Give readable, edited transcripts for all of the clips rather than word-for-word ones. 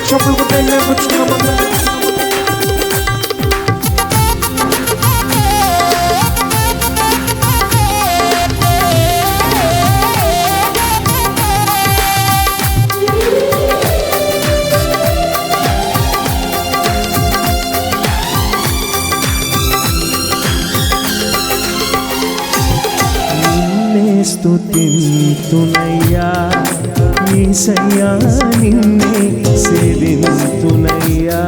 చప్పులు కొట్టే నేర్పించుకున్నామన్నా. స్తుతింతునయ్యా యేసయ్యా నిన్నే సేవింతునయ్యా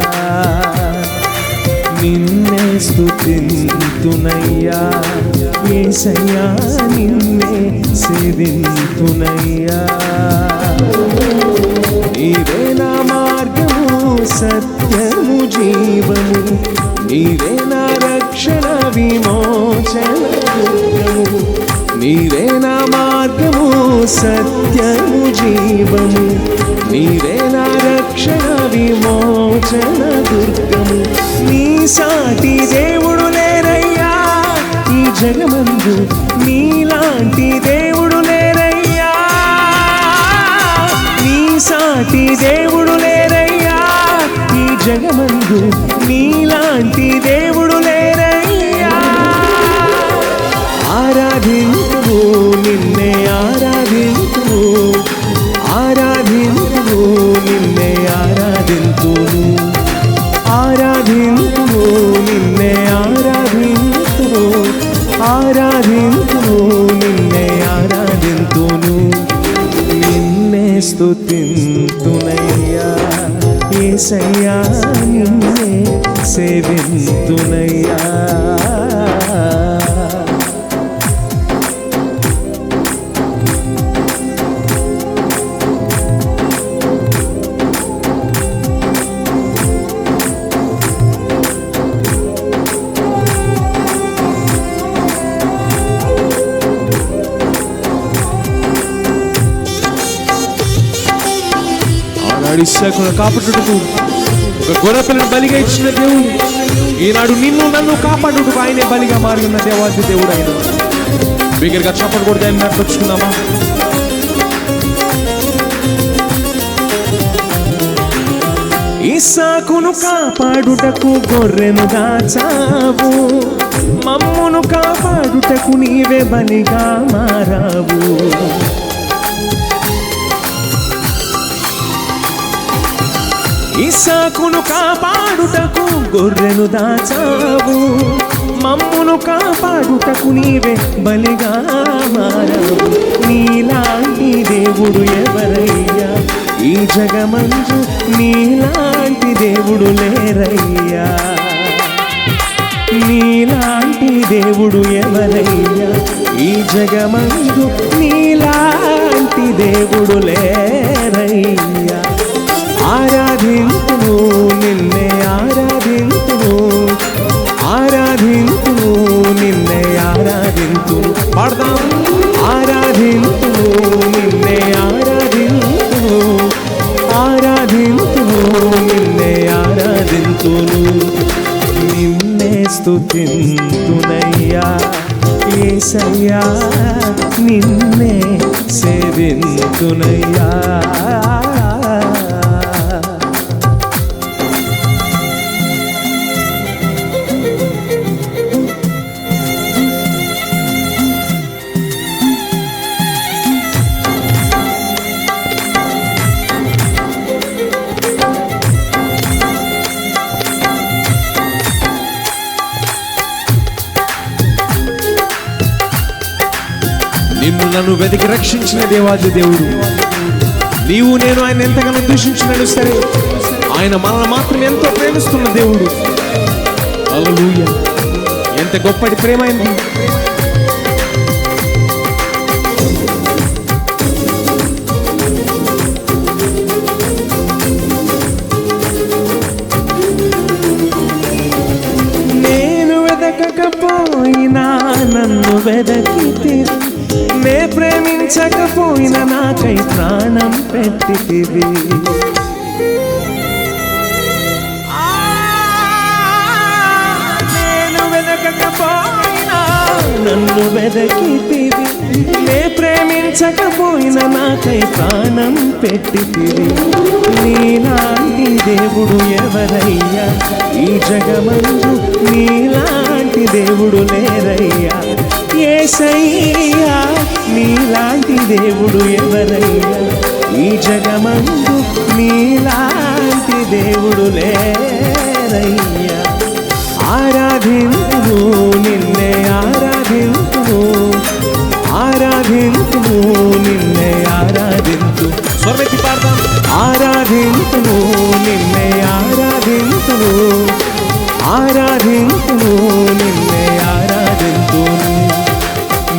నిన్నే స్తుతింతునయ్యా యేసయ్యా నిన్నే సేవింతునయ్యా నీవే నా మార్గము సత్యము జీవము నీవే నా రక్షణ విమోచన దుర్గము నీవే నా మార్గము సత్యము జీవము నీవే నా రక్షణ విమోచన దుర్గము నీ సాటి దేవుడు లేరయ్యా ఈ జగమందు నీలాంటి దేవుడు లేరయ్యా నీ సాటి దేవుడు లేరయ్యా ఈ జగమందు నీలాంటి దేవుడు లేరయ్యా ఆరాధింతువు నిన్నే ఆరాధింతువు ఆరాధింతువు నిన్నే ఆరాధింతును ఆరాధింతువు నిన్నే ఆరాధింతువు ఆరాధింతువు నిన్నే ఆరాధింతును నిన్నే స్తుతింతునయ్యా యేసయ్యా నిన్నే సేవింతునయ్యా ఇస్సాకును కాపాడుటకు ఒక గొర్రెపిల్లను బలిగా ఇచ్చిన దేవుడు ఈనాడు నిన్ను నన్ను కాపాడుటకు ఆయనే బలిగా మారిన దేవాది దేవుడు ఆయన. బిగ్గరగా చప్పట్లు కొడితే ఆయన నేర్పించుకుందామా? ఇస్సాకును కాపాడుటకు గొర్రెను దాచావు మమ్మును కాపాడుటకు నీవే బలిగా మారావు ఇస్సాకును కాపాడుటకు గొర్రెను దాచావు మమ్మును కాపాడుటకు నీవే బలిగా మారావు నీలాంటి దేవుడు ఎవరయ్యా ఈ జగమందు నీలాంటి దేవుడు లేరయ్యా నీలాంటి దేవుడు ఎవరయ్యా ఈ జగమందు నీలాంటి దేవుడు లేరయ్యా ఆరాధింతును నిన్నే ఆరాధింతును ఆరాధింతును నిన్నే ఆరాధింతును పాడదాం ఆరాధింతును నిన్నే ఆరాధింతును ఆరాధింతును నిన్నే ఆరాధింతును నిన్నే స్తుతింతునయ్యా యేసయ్యా నిన్నే సేవింతునయ్యా నిన్ను నన్ను వెతికి రక్షించిన దేవాది దేవుడు నీవు నేను ఆయన ఎంతగానో దూషించినను సరే ఆయన మనల్ని మాత్రం ఎంతో ప్రేమిస్తున్న దేవుడు. హల్లెలూయా! ఎంత గొప్పటి ప్రేమ అయింది. నేను వెదకకపోయినా నన్ను వెదకితివి నే ప్రేమించకపోయినా నాకై ప్రాణం పెట్టితివి నేను వెదకకపోయినా నన్ను వెదకితివి నే ప్రేమించ ప్రేమించకపోయిన నాకై ప్రాణం పెట్టితివి. నీలాంటి దేవుడు ఎవరయ్యా ఈ జగమందు, నీలాంటి దేవుడు లేరయ్యా యేసయ్యా. నీలాంటి దేవుడు ఎవరయ్యా ఈ జగమందు, నీలాంటి దేవుడు లేరయ్యా. ఆరాధింతును నిన్నే ఆరాధింతును, ఆరాధింతును నిన్నే ఆరాధింతు. స్వరమెత్తి పాడదాం. ఆరాధింతును నిన్నే ఆరాధింతును, ఆరాధింతును నిన్నే ఆరాధింతును.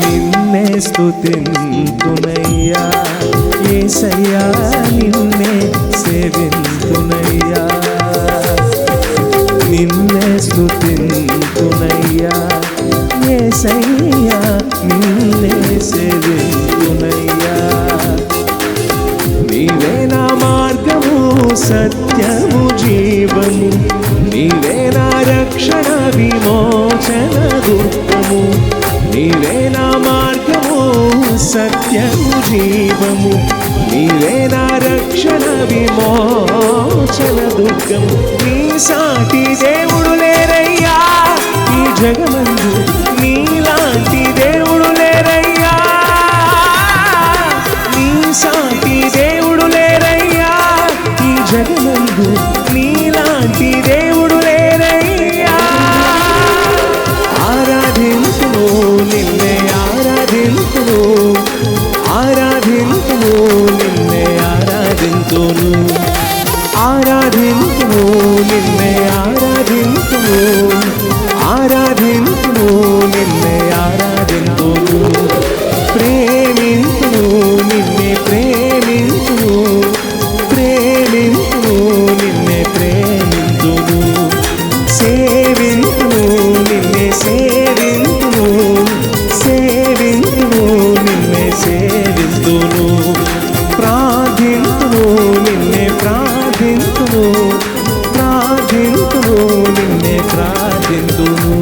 నిన్నే స్తుతింతునయ్యా యేసయ్యా, నిన్నే సేవింతునయ్యా. నిన్నే స్తుతింతునయ్యా యేసయ్యా, నిన్నే సేవింతునయ్యా. నీవే నా మార్గము సత్యము జీవము, నీవే నా రక్షణ విమోచన దుర్గము. నీవే నా మార్గము సత్యము జీవము, నీవే నా రక్షణ విమోచన దుర్గము. నీ సాటి దేవుడు లేరయ్యా ఈ జగమందు, నీలాంటి దేవుడు లేరయ్యా. నీ సాటి దేవుడు లేరయ్యా ఈ జగమందు, నీలాంటి దేవుడు లేరయ్యా. ఆరాధింతును నిన్నే ఆరాధింతును, ఆరాధింతును నిన్నే ఆరాధింతును, ఆరాధింతును నిన్నే ఆరాధింతును, ఆరాధింతును నిన్నే ఆరాధింతును. ప్రేమింతును నిన్నే ప్రేమింతును, ప్రేమింతును నిన్నే ప్రేమింతును. సేవింతును నిన్నే సేవింతును, సేవింతును నిన్నే సేవింతును. ప్రార్థింతును నిన్నే ప్రార్థింతును, ప్రార్థింతును నిన్నే ప్రార్థింతును.